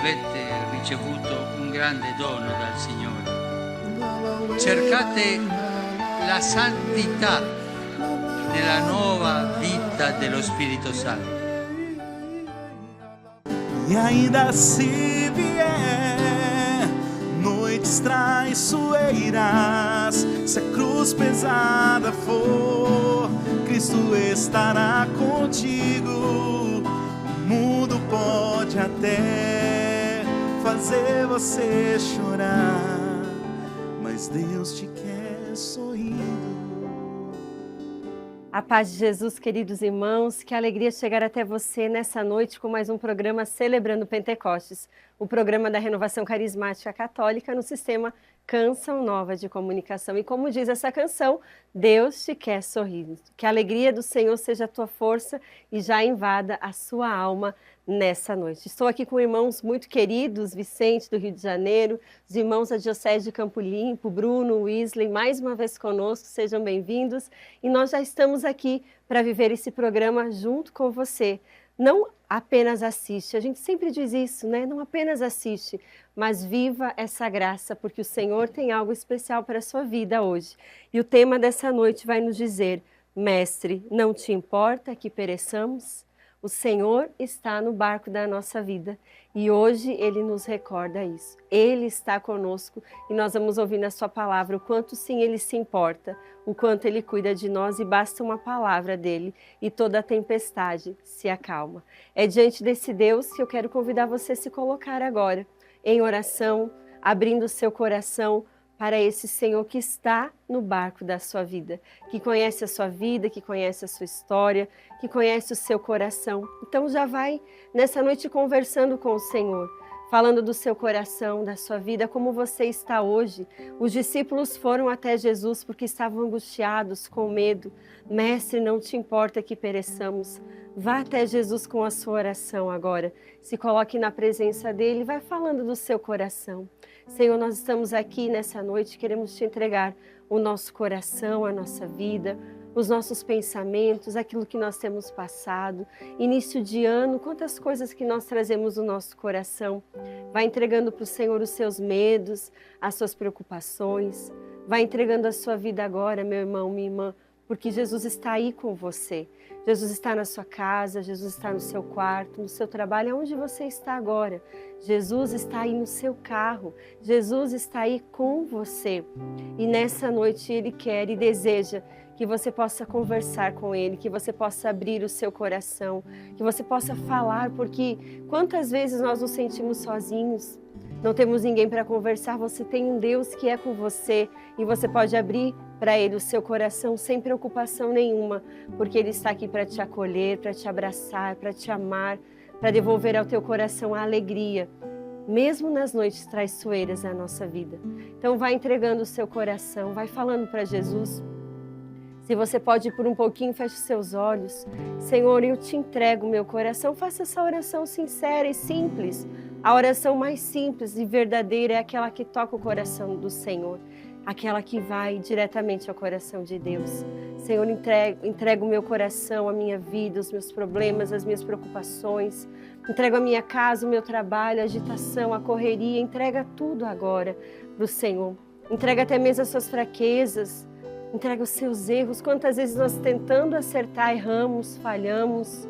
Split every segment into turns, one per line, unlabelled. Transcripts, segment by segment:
avete ricevuto un grande dono dal Signore. Cercate la santità nella nuova vita dello Spirito Santo.
E ainda se vier noites traiçoeiras, se a cruz pesada for, Cristo estará contigo. O mundo pode até fazer você chorar, mas Deus te quer sorrindo.
A paz de Jesus, queridos irmãos, que alegria chegar até você nessa noite com mais um programa Celebrando Pentecostes, o programa da Renovação Carismática Católica no sistema Canção Nova de Comunicação. E como diz essa canção, Deus te quer sorrindo. Que a alegria do Senhor seja a tua força e já invada a sua alma nessa noite. Estou aqui com irmãos muito queridos, Vicente do Rio de Janeiro, os irmãos da Diocese de Campo Limpo, Bruno, Wesley, mais uma vez conosco, sejam bem-vindos. E nós já estamos aqui para viver esse programa junto com você. Não apenas assiste, a gente sempre diz isso, né? Não apenas assiste, mas viva essa graça, porque o Senhor tem algo especial para a sua vida hoje. E o tema dessa noite vai nos dizer: Mestre, não te importa que pereçamos? O Senhor está no barco da nossa vida e hoje Ele nos recorda isso. Ele está conosco e nós vamos ouvir na sua palavra o quanto sim Ele se importa, o quanto Ele cuida de nós, e basta uma palavra dEle e toda a tempestade se acalma. É diante desse Deus que eu quero convidar você a se colocar agora em oração, abrindo o seu coração para esse Senhor que está no barco da sua vida, que conhece a sua vida, que conhece a sua história, que conhece o seu coração. Então já vai nessa noite conversando com o Senhor, falando do seu coração, da sua vida, como você está hoje. Os discípulos foram até Jesus porque estavam angustiados, com medo. Mestre, não te importa que pereçamos. Vá até Jesus com a sua oração agora. Se coloque na presença dele e vai falando do seu coração. Senhor, nós estamos aqui nessa noite, queremos te entregar o nosso coração, a nossa vida, os nossos pensamentos, aquilo que nós temos passado. Início de ano, quantas coisas que nós trazemos no nosso coração. Vai entregando para o Senhor os seus medos, as suas preocupações. Vai entregando a sua vida agora, meu irmão, minha irmã, porque Jesus está aí com você. Jesus está na sua casa, Jesus está no seu quarto, no seu trabalho, aonde você está agora. Jesus está aí no seu carro, Jesus está aí com você. E nessa noite Ele quer e deseja que você possa conversar com Ele, que você possa abrir o seu coração, que você possa falar, porque quantas vezes nós nos sentimos sozinhos, não temos ninguém para conversar. Você tem um Deus que é com você e você pode abrir para Ele o seu coração sem preocupação nenhuma, porque Ele está aqui para te acolher, para te abraçar, para te amar, para devolver ao teu coração a alegria, mesmo nas noites traiçoeiras da nossa vida. Então vai entregando o seu coração, vai falando para Jesus. Se você pode ir por um pouquinho, feche os seus olhos. Senhor, eu te entrego o meu coração. Faça essa oração sincera e simples. A oração mais simples e verdadeira é aquela que toca o coração do Senhor, aquela que vai diretamente ao coração de Deus. Senhor, entrego o meu coração, a minha vida, os meus problemas, as minhas preocupações. Entrego a minha casa, o meu trabalho, a agitação, a correria. Entrega tudo agora para o Senhor. Entrega até mesmo as suas fraquezas. Entrega os seus erros. Quantas vezes nós tentando acertar, erramos, falhamos.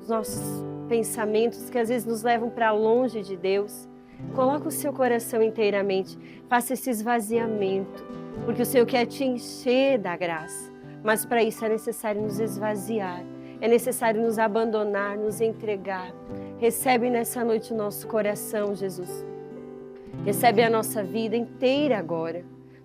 Os nossos pensamentos que às vezes nos levam para longe de Deus. Coloca o seu coração inteiramente. Faça esse esvaziamento. Porque o Senhor quer te encher da graça. Mas para isso é necessário nos esvaziar. É necessário nos abandonar, nos entregar. Recebe nessa noite o nosso coração, Jesus. Recebe a nossa vida inteira agora.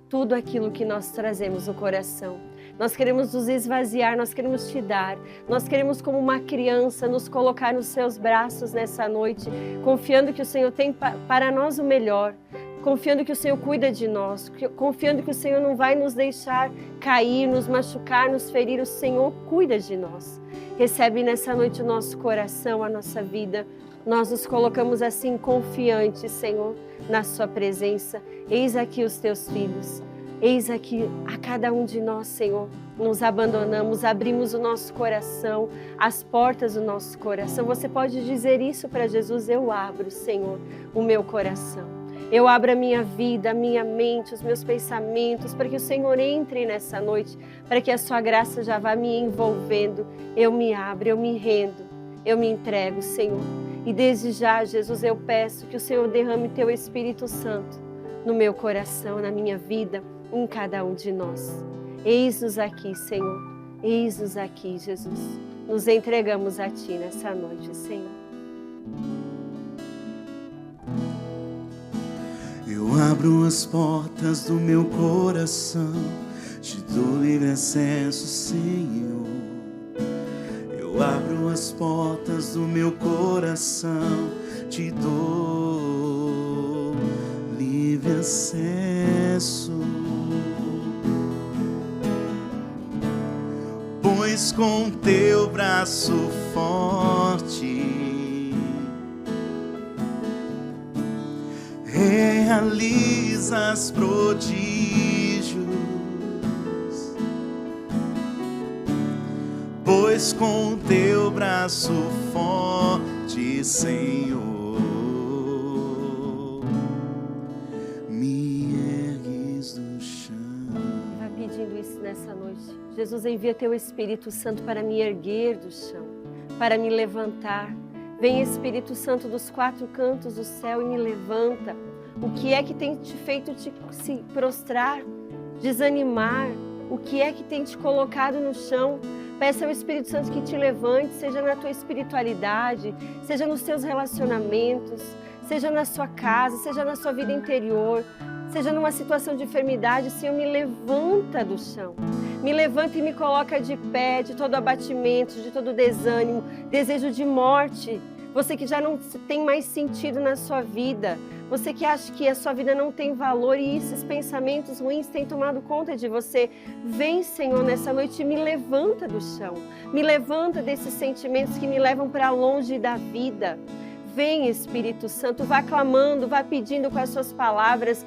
Tudo aquilo que nós trazemos no coração. Nós queremos nos esvaziar, nós queremos te dar. Nós queremos, como uma criança, nos colocar nos seus braços nessa noite, confiando que o Senhor tem para nós o melhor, confiando que o Senhor cuida de nós, confiando que o Senhor não vai nos deixar cair, nos machucar, nos ferir. O Senhor cuida de nós. Recebe nessa noite o nosso coração, a nossa vida. Nós nos colocamos assim confiantes, Senhor, na sua presença. Eis aqui os teus filhos. Eis aqui a cada um de nós, Senhor, nos abandonamos, abrimos o nosso coração, as portas do nosso coração. Você pode dizer isso para Jesus: eu abro, Senhor, o meu coração. Eu abro a minha vida, a minha mente, os meus pensamentos, para que o Senhor entre nessa noite, para que a sua graça já vá me envolvendo. Eu me abro, eu me rendo, eu me entrego, Senhor. E desde já, Jesus, eu peço que o Senhor derrame teu Espírito Santo no meu coração, na minha vida, em cada um de nós. Eis-nos aqui, Senhor. Eis-nos aqui, Jesus. Nos entregamos a Ti nessa noite, Senhor.
Eu abro as portas do meu coração, te dou livre acesso, Senhor. Eu abro as portas do meu coração, te dou livre acesso. Pois com teu braço forte realizas prodígios. Pois com teu braço forte, Senhor, me ergues do chão.
Vai pedindo isso nessa noite. Jesus, envia teu Espírito Santo para me erguer do chão, para me levantar. Vem, Espírito Santo, dos quatro cantos do céu e me levanta. O que é que tem te feito se prostrar, desanimar? O que é que tem te colocado no chão? Peça ao Espírito Santo que te levante, seja na tua espiritualidade, seja nos teus relacionamentos, seja na sua casa, seja na sua vida interior, seja numa situação de enfermidade. Senhor, me levanta do chão. Me levanta e me coloca de pé, de todo abatimento, de todo desânimo, desejo de morte. Você que já não tem mais sentido na sua vida, você que acha que a sua vida não tem valor e esses pensamentos ruins têm tomado conta de você, vem, Senhor, nessa noite e me levanta do chão. Me levanta desses sentimentos que me levam para longe da vida. Vem, Espírito Santo, vá clamando, vá pedindo com as suas palavras.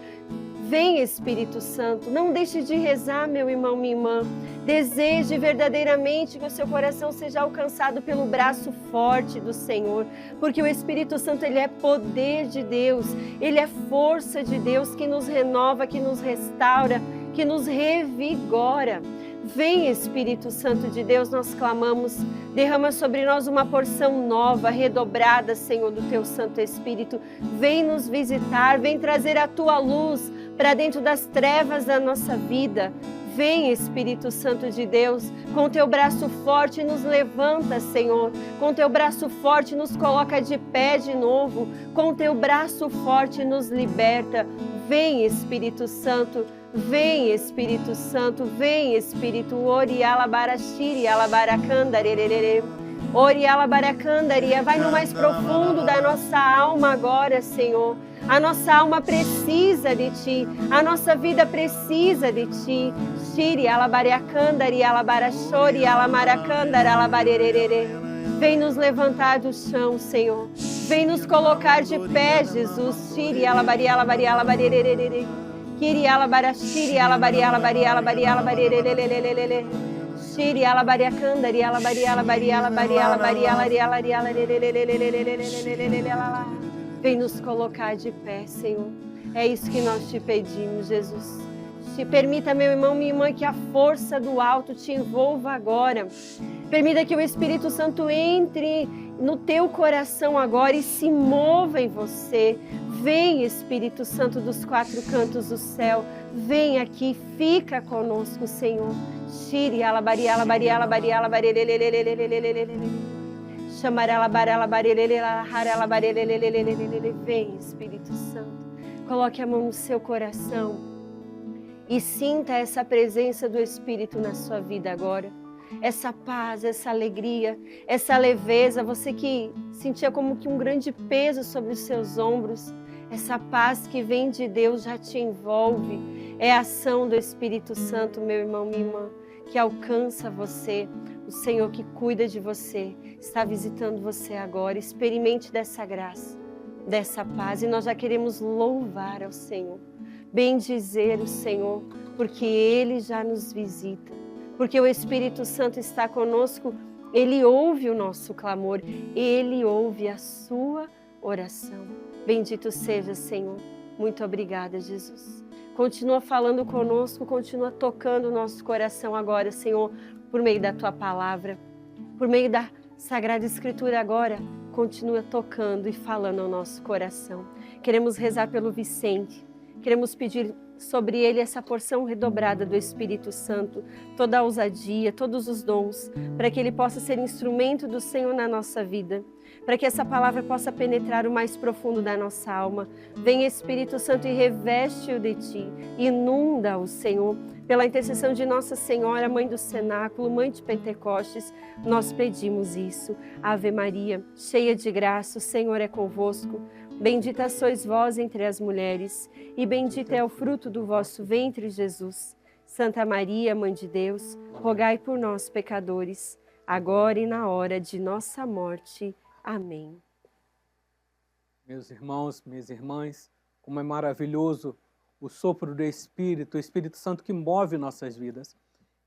Vem, Espírito Santo, não deixe de rezar, meu irmão, minha irmã. Deseje verdadeiramente que o seu coração seja alcançado pelo braço forte do Senhor, porque o Espírito Santo, ele é poder de Deus, ele é força de Deus que nos renova, que nos restaura, que nos revigora. Vem, Espírito Santo de Deus, nós clamamos, derrama sobre nós uma porção nova, redobrada, Senhor, do teu Santo Espírito. Vem nos visitar, vem trazer a tua luz para dentro das trevas da nossa vida. Vem, Espírito Santo de Deus, com teu braço forte nos levanta, Senhor. Com teu braço forte nos coloca de pé de novo. Com teu braço forte nos liberta. Vem, Espírito Santo. Vem, Espírito Santo. Vem, Espírito. Ori alabarashiri alabaracandarerere. Ori alabaracandaria. Vai no mais profundo da nossa alma agora, Senhor. A nossa alma precisa de Ti, a nossa vida precisa de Ti. Shiri alabariacandari alabarachori alamaracandara alabarerere. Vem nos levantar do chão, Senhor. Vem nos colocar de pé, Jesus. Shiri alabari alabari alabarerere. Kiri alabarashiri alabari alabari alabari alabarerere. Shiri alabariacandari alabari alabari alabari alabari alabari alabari alabari. Vem nos colocar de pé, Senhor. É isso que nós te pedimos, Jesus. Te permita, meu irmão, minha irmã, que a força do alto te envolva agora. Permita que o Espírito Santo entre no teu coração agora e se mova em você. Vem, Espírito Santo dos quatro cantos do céu. Vem aqui, fica conosco, Senhor. Shiri alabari alabari alabari alabari Vem, Espírito Santo, coloque a mão no seu coração e sinta essa presença do Espírito na sua vida agora. Essa paz, essa alegria, essa leveza, você que sentia como que um grande peso sobre os seus ombros, essa paz que vem de Deus já te envolve. É a ação do Espírito Santo, meu irmão, minha irmã, que alcança você. O Senhor que cuida de você está visitando você agora. Experimente dessa graça, dessa paz. E nós já queremos louvar ao Senhor, bendizer o Senhor, porque Ele já nos visita, porque o Espírito Santo está conosco, Ele ouve o nosso clamor, Ele ouve a sua oração. Bendito seja, Senhor. Muito obrigada, Jesus. Continua falando conosco, continua tocando o nosso coração agora, Senhor, por meio da Tua palavra, por meio da Sagrada Escritura agora, continua tocando e falando ao nosso coração. Queremos rezar pelo Vicente, queremos pedir sobre ele essa porção redobrada do Espírito Santo, toda a ousadia, todos os dons, para que ele possa ser instrumento do Senhor na nossa vida, para que essa palavra possa penetrar o mais profundo da nossa alma. Vem, Espírito Santo, e reveste-o de Ti, inunda-o, Senhor. Pela intercessão de Nossa Senhora, Mãe do Cenáculo, Mãe de Pentecostes, nós pedimos isso. Ave Maria, cheia de graça, o Senhor é convosco. Bendita sois vós entre as mulheres, e bendito é o fruto do vosso ventre, Jesus. Santa Maria, Mãe de Deus, rogai por nós, pecadores, agora e na hora de nossa morte. Amém.
Meus irmãos, minhas irmãs, como é maravilhoso o sopro do Espírito, o Espírito Santo que move nossas vidas.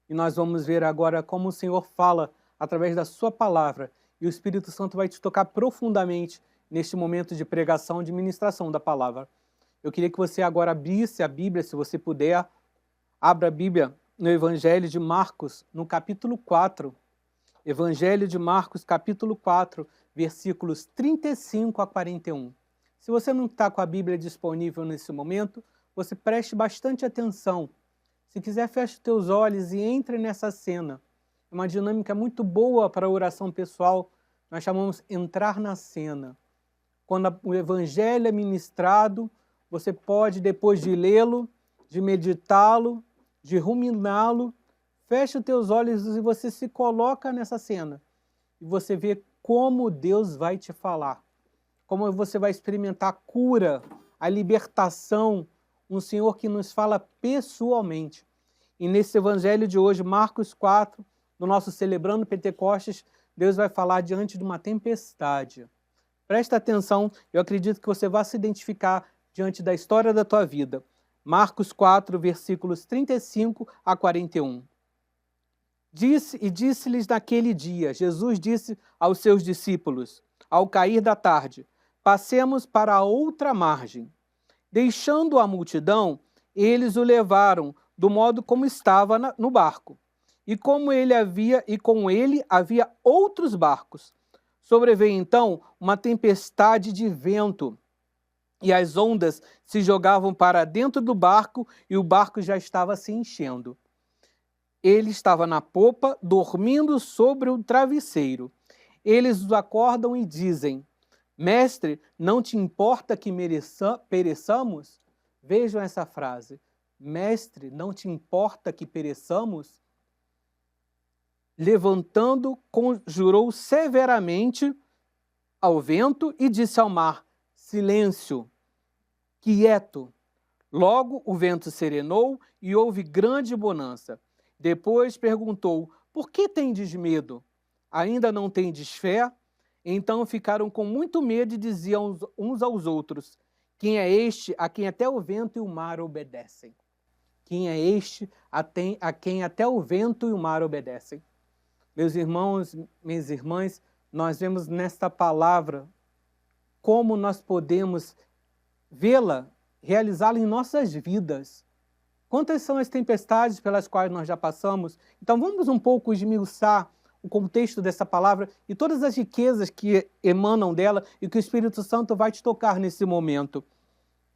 E nós vamos ver agora como o Senhor fala através da sua palavra, e o Espírito Santo vai te tocar profundamente neste momento de pregação, de ministração da palavra. Eu queria que você agora abrisse a Bíblia, se você puder. Abra a Bíblia no Evangelho de Marcos, no capítulo 4. Evangelho de Marcos, capítulo 4, versículos 35 a 41. Se você não está com a Bíblia disponível nesse momento, você preste bastante atenção. Se quiser, feche os teus olhos e entre nessa cena. É uma dinâmica muito boa para a oração pessoal. Nós chamamos entrar na cena. Quando o Evangelho é ministrado, você pode, depois de lê-lo, de meditá-lo, de ruminá-lo, fecha os teus olhos e você se coloca nessa cena. E você vê como Deus vai te falar. Como você vai experimentar a cura, a libertação, um Senhor que nos fala pessoalmente. E nesse Evangelho de hoje, Marcos 4, no nosso Celebrando Pentecostes, Deus vai falar diante de uma tempestade. Presta atenção, eu acredito que você vai se identificar diante da história da tua vida. Marcos 4, versículos 35 a 41. Disse-lhes naquele dia, Jesus disse aos seus discípulos, ao cair da tarde, passemos para a outra margem. Deixando a multidão, eles o levaram do modo como estava no barco. E com ele havia outros barcos. Sobreveio então uma tempestade de vento, e as ondas se jogavam para dentro do barco, e o barco já estava se enchendo. Ele estava na popa, dormindo sobre o travesseiro. Eles os acordam e dizem, Mestre, não te importa que pereçamos? Vejam essa frase. Mestre, não te importa que pereçamos? Levantando, conjurou severamente ao vento e disse ao mar, silêncio, quieto. Logo o vento serenou e houve grande bonança. Depois perguntou, por que tendes medo? Ainda não tendes fé? Então ficaram com muito medo e diziam uns aos outros, quem é este a quem até o vento e o mar obedecem? Quem é este a quem até o vento e o mar obedecem? Meus irmãos, minhas irmãs, nós vemos nesta palavra como nós podemos vê-la, realizá-la em nossas vidas. Quantas são as tempestades pelas quais nós já passamos? Então vamos um pouco esmiuçar o contexto dessa palavra e todas as riquezas que emanam dela e que o Espírito Santo vai te tocar nesse momento.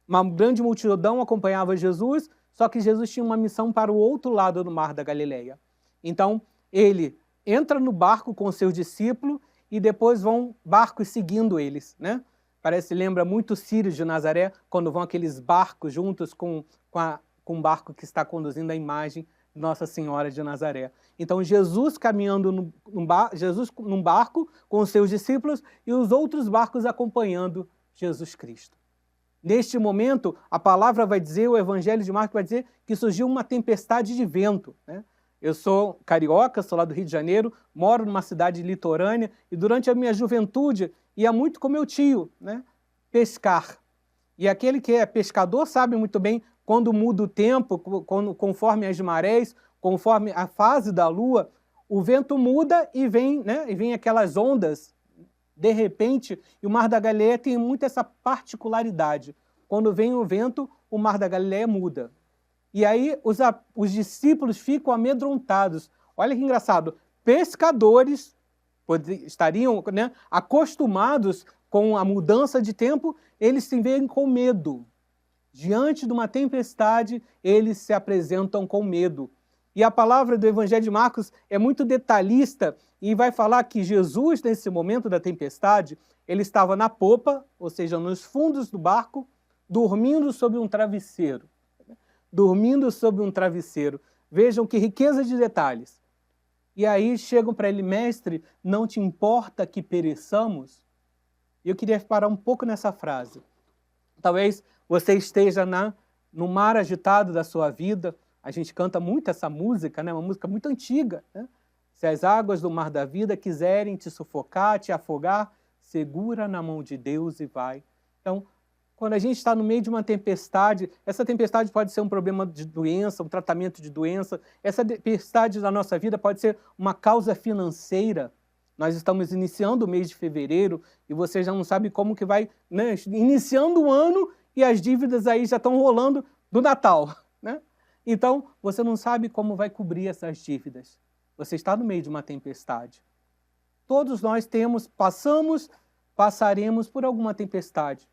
Uma grande multidão acompanhava Jesus, só que Jesus tinha uma missão para o outro lado do mar da Galileia. Então ele entra no barco com seus discípulos e depois vão barcos seguindo eles, né? Lembra muito Círios de Nazaré, quando vão aqueles barcos juntos com o barco que está conduzindo a imagem de Nossa Senhora de Nazaré. Então Jesus caminhando num barco com os seus discípulos e os outros barcos acompanhando Jesus Cristo. Neste momento, a palavra vai dizer, o Evangelho de Marcos vai dizer que surgiu uma tempestade de vento, né? Eu sou carioca, sou lá do Rio de Janeiro, moro numa cidade litorânea e durante a minha juventude ia muito com meu tio, né, pescar. E aquele que é pescador sabe muito bem quando muda o tempo, conforme as marés, conforme a fase da lua, o vento muda e vem, né, e vem aquelas ondas, de repente, e o Mar da Galileia tem muito essa particularidade. Quando vem o vento, o Mar da Galileia muda. E aí os discípulos ficam amedrontados. Olha que engraçado, pescadores estariam, né, acostumados com a mudança de tempo, eles se veem com medo. Diante de uma tempestade, eles se apresentam com medo. E a palavra do Evangelho de Marcos é muito detalhista e vai falar que Jesus, nesse momento da tempestade, ele estava na popa, ou seja, nos fundos do barco, dormindo sobre um travesseiro. Dormindo sobre um travesseiro. Vejam que riqueza de detalhes. E aí chegam para ele, mestre, não te importa que pereçamos? E eu queria parar um pouco nessa frase. Talvez você esteja no mar agitado da sua vida. A gente canta muito essa música, né? Uma música muito antiga. Né? Se as águas do mar da vida quiserem te sufocar, te afogar, segura na mão de Deus e vai. Então, quando a gente está no meio de uma tempestade, essa tempestade pode ser um problema de doença, um tratamento de doença. Essa tempestade da nossa vida pode ser uma causa financeira. Nós estamos iniciando o mês de fevereiro e você já não sabe como que vai, né? Iniciando o ano e as dívidas aí já estão rolando do Natal, né? Então, você não sabe como vai cobrir essas dívidas. Você está no meio de uma tempestade. Todos nós passaremos por alguma tempestade.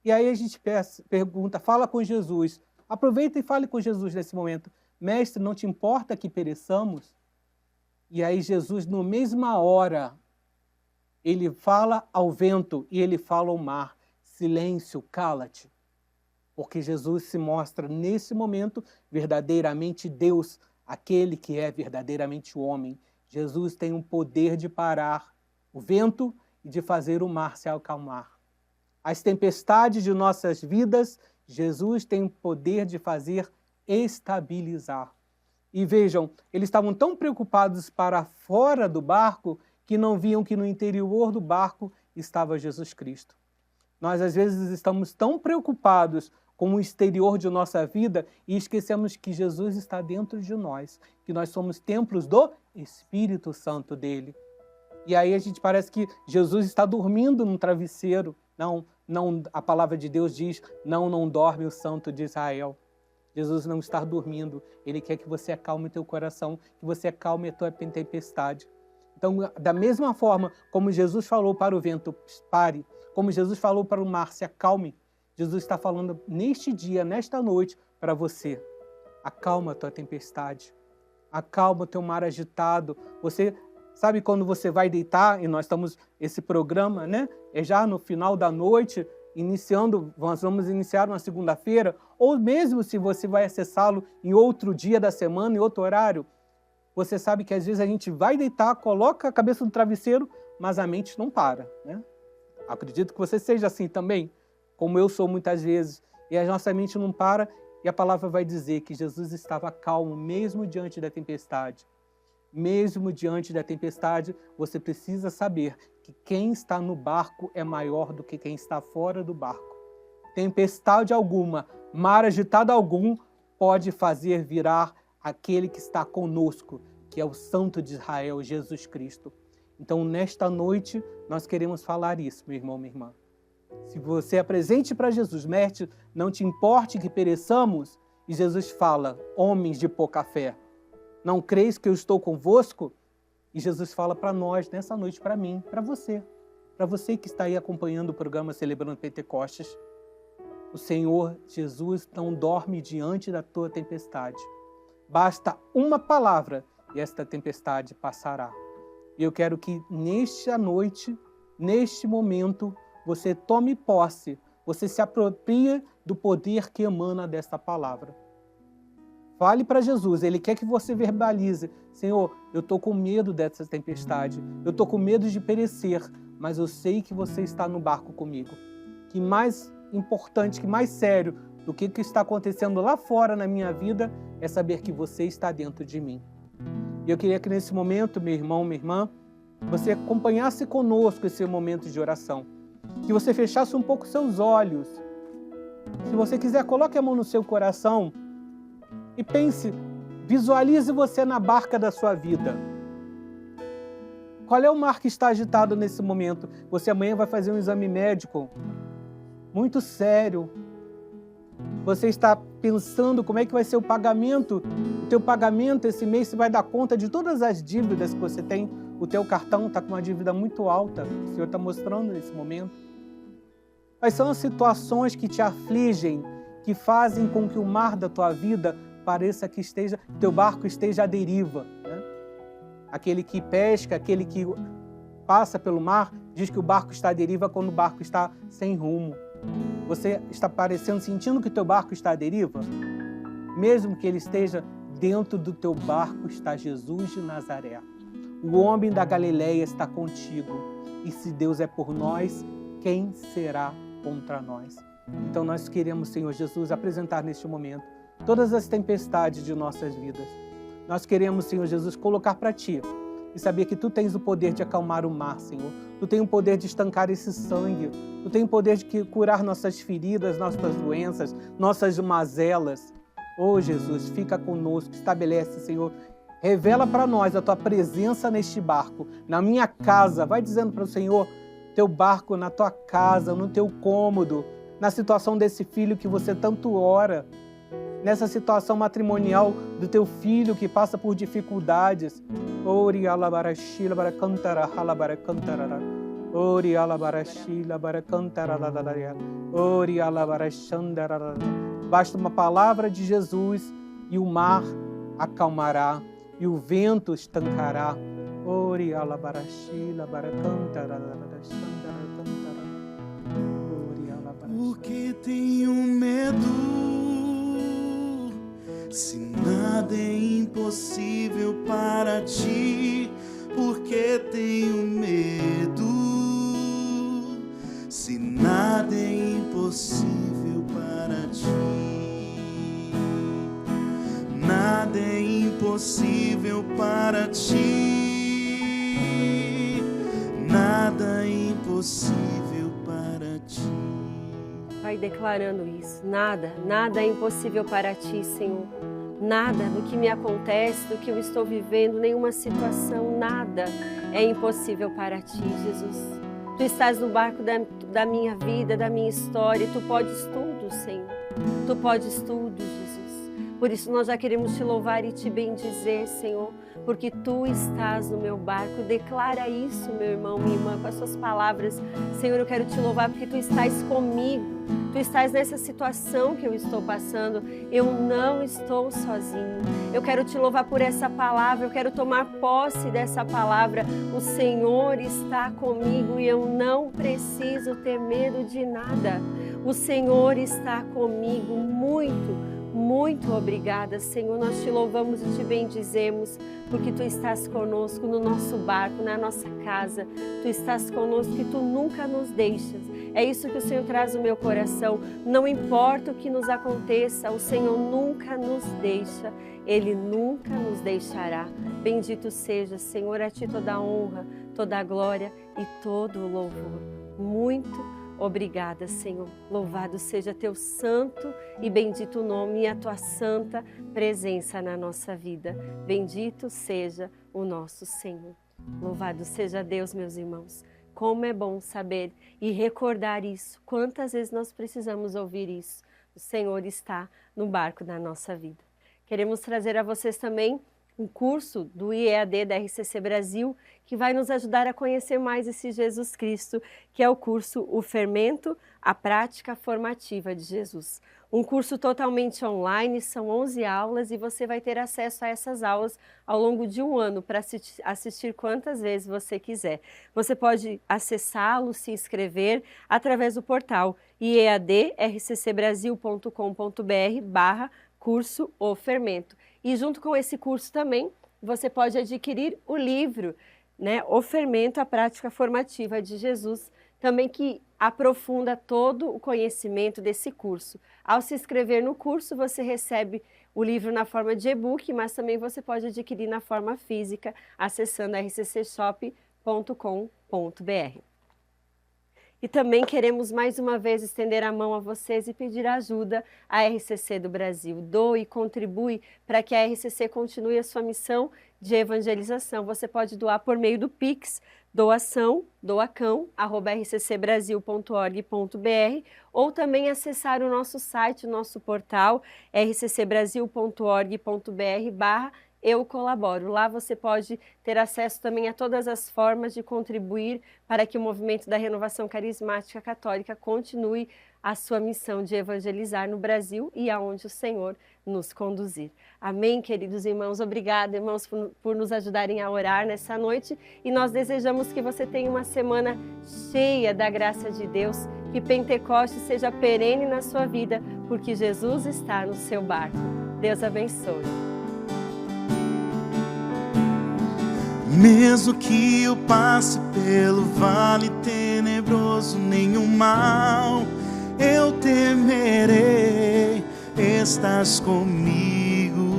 E aí a gente pergunta, fala com Jesus. Aproveita e fale com Jesus nesse momento. Mestre, não te importa que pereçamos? E aí Jesus, na mesma hora, ele fala ao vento e ele fala ao mar. Silêncio, cala-te. Porque Jesus se mostra, nesse momento, verdadeiramente Deus, aquele que é verdadeiramente o homem. Jesus tem o poder de parar o vento e de fazer o mar se acalmar. As tempestades de nossas vidas, Jesus tem o poder de fazer estabilizar. E vejam, eles estavam tão preocupados para fora do barco que não viam que no interior do barco estava Jesus Cristo. Nós, às vezes, estamos tão preocupados com o exterior de nossa vida e esquecemos que Jesus está dentro de nós, que nós somos templos do Espírito Santo dele. E aí a gente parece que Jesus está dormindo num travesseiro. Não, a palavra de Deus diz, não dorme o Santo de Israel. Jesus não está dormindo, ele quer que você acalme o teu coração, que você acalme a tua tempestade. Então, da mesma forma como Jesus falou para o vento, pare, como Jesus falou para o mar, se acalme, Jesus está falando neste dia, nesta noite, para você. Acalma a tua tempestade, acalma o teu mar agitado. Você sabe quando você vai deitar, e nós estamos, esse programa, né? É já no final da noite, nós vamos iniciar uma segunda-feira, ou mesmo se você vai acessá-lo em outro dia da semana, em outro horário, você sabe que às vezes a gente vai deitar, coloca a cabeça no travesseiro, mas a mente não para, né? Acredito que você seja assim também, como eu sou muitas vezes, e a nossa mente não para, e a palavra vai dizer que Jesus estava calmo mesmo diante da tempestade. Mesmo diante da tempestade, você precisa saber que quem está no barco é maior do que quem está fora do barco. Tempestade alguma, mar agitado algum, pode fazer virar aquele que está conosco, que é o Santo de Israel, Jesus Cristo. Então, nesta noite, nós queremos falar isso, meu irmão, minha irmã. Se você apresente para Jesus, mestre, não te importe que pereçamos, e Jesus fala, homens de pouca fé, não creis que eu estou convosco? E Jesus fala para nós, nessa noite, para mim, para você que está aí acompanhando o programa Celebrando Pentecostes. O Senhor Jesus não dorme diante da tua tempestade. Basta uma palavra e esta tempestade passará. E eu quero que nesta noite, neste momento, você tome posse, você se apropria do poder que emana desta palavra. Fale para Jesus, Ele quer que você verbalize. Senhor, eu estou com medo dessa tempestade, eu estou com medo de perecer, mas eu sei que você está no barco comigo. Que mais importante, que mais sério do que está acontecendo lá fora na minha vida é saber que você está dentro de mim. E eu queria que nesse momento, meu irmão, minha irmã, você acompanhasse conosco esse momento de oração. Que você fechasse um pouco seus olhos Se você quiser, coloque a mão no seu coração e pense, visualize você na barca da sua vida. Qual é o mar que está agitado nesse momento? Você amanhã vai fazer um exame médico muito sério. Você está pensando como é que vai ser o pagamento. O teu pagamento esse mês, você vai dar conta de todas as dívidas que você tem. O teu cartão está com uma dívida muito alta. O Senhor está mostrando nesse momento. Quais são as situações que te afligem, que fazem com que o mar da tua vida pareça que teu barco esteja à deriva, né? Aquele que pesca, aquele que passa pelo mar, diz que o barco está à deriva quando o barco está sem rumo. Você está sentindo que o teu barco está à deriva? Mesmo que ele esteja dentro do teu barco, está Jesus de Nazaré. O homem da Galileia está contigo. E se Deus é por nós, quem será contra nós? Então nós queremos, Senhor Jesus, apresentar neste momento todas as tempestades de nossas vidas. Nós queremos, Senhor Jesus, colocar para Ti e saber que Tu tens o poder de acalmar o mar, Senhor. Tu tens o poder de estancar esse sangue. Tu tens o poder de curar nossas feridas, nossas doenças, nossas mazelas. Oh, Jesus, fica conosco, estabelece, Senhor. Revela para nós a Tua presença neste barco, na minha casa. Vai dizendo para o Senhor, Teu barco na Tua casa, no Teu cômodo, na situação desse filho que você tanto ora, nessa situação matrimonial do teu filho que passa por dificuldades. Ori alabarashila barakantara halabarakantara. Ori alabarashila barakantara. Ori alabarashandara. Basta uma palavra de Jesus e o mar acalmará e o vento estancará. Ori alabarashila barakantara. Ori alabarashila.
Porque tenho medo. Se nada é impossível para Ti, porque tenho medo. Se nada é impossível para Ti, nada é impossível para Ti, nada é impossível para Ti.
Vai declarando isso. Nada é impossível para Ti, Senhor. Nada do que me acontece, do que eu estou vivendo, nenhuma situação, nada é impossível para Ti, Jesus. Tu estás no barco da minha vida, da minha história. Tu podes tudo, Senhor. Tu podes tudo, Jesus. Por isso nós já queremos Te louvar e Te bendizer, Senhor, porque Tu estás no meu barco. Declara isso, meu irmão, minha irmã, com as suas palavras. Senhor, eu quero Te louvar porque Tu estás comigo. Tu estás nessa situação que eu estou passando. Eu não estou sozinho. Eu quero Te louvar por essa palavra. Eu quero tomar posse dessa palavra. O Senhor está comigo e eu não preciso ter medo de nada. O Senhor está comigo. Muito obrigada, Senhor. Nós Te louvamos e Te bendizemos, porque Tu estás conosco no nosso barco, na nossa casa. Tu estás conosco e Tu nunca nos deixas. É isso que o Senhor traz no meu coração. Não importa o que nos aconteça, o Senhor nunca nos deixa. Ele nunca nos deixará. Bendito seja, Senhor, a Ti toda a honra, toda a glória e todo o louvor. Muito obrigada, Senhor. Louvado seja Teu santo e bendito nome e a Tua santa presença na nossa vida. Bendito seja o nosso Senhor. Louvado seja Deus, meus irmãos. Como é bom saber e recordar isso. Quantas vezes nós precisamos ouvir isso? O Senhor está no barco da nossa vida. Queremos trazer a vocês também um curso do IEAD da RCC Brasil, que vai nos ajudar a conhecer mais esse Jesus Cristo, que é o curso O Fermento, a Prática Formativa de Jesus. Um curso totalmente online, são 11 aulas e você vai ter acesso a essas aulas ao longo de um ano para assistir quantas vezes você quiser. Você pode acessá-lo, se inscrever através do portal iadrccbrasil.com.br/curso O Fermento. E junto com esse curso também, você pode adquirir o livro, né, O Fermento, a Prática Formativa de Jesus, também que aprofunda todo o conhecimento desse curso. Ao se inscrever no curso, você recebe o livro na forma de e-book, mas também você pode adquirir na forma física, acessando rccshop.com.br. E também queremos mais uma vez estender a mão a vocês e pedir ajuda à RCC do Brasil. Doe e contribui para que a RCC continue a sua missão de evangelização. Você pode doar por meio do Pix, doação@rccbrasil.org.br, ou também acessar o nosso site, o nosso portal, rccbrasil.org.br/Eu Colaboro. Lá você pode ter acesso também a todas as formas de contribuir para que o movimento da Renovação Carismática Católica continue a sua missão de evangelizar no Brasil e aonde o Senhor nos conduzir. Amém, queridos irmãos? Obrigada, irmãos, por nos ajudarem a orar nessa noite, e nós desejamos que você tenha uma semana cheia da graça de Deus, que Pentecostes seja perene na sua vida, porque Jesus está no seu barco. Deus abençoe.
Mesmo que eu passe pelo vale tenebroso, nenhum mal eu temerei, estás comigo.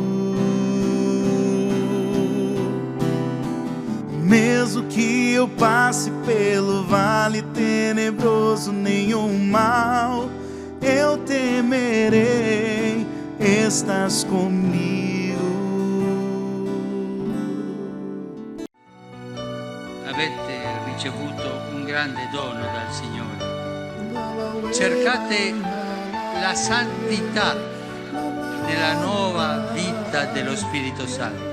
Mesmo que eu passe pelo vale tenebroso, nenhum mal eu temerei, estás comigo.
Avete ricevuto un grande dono dal Signore. Cercate la santità nella nuova vita dello Spirito Santo.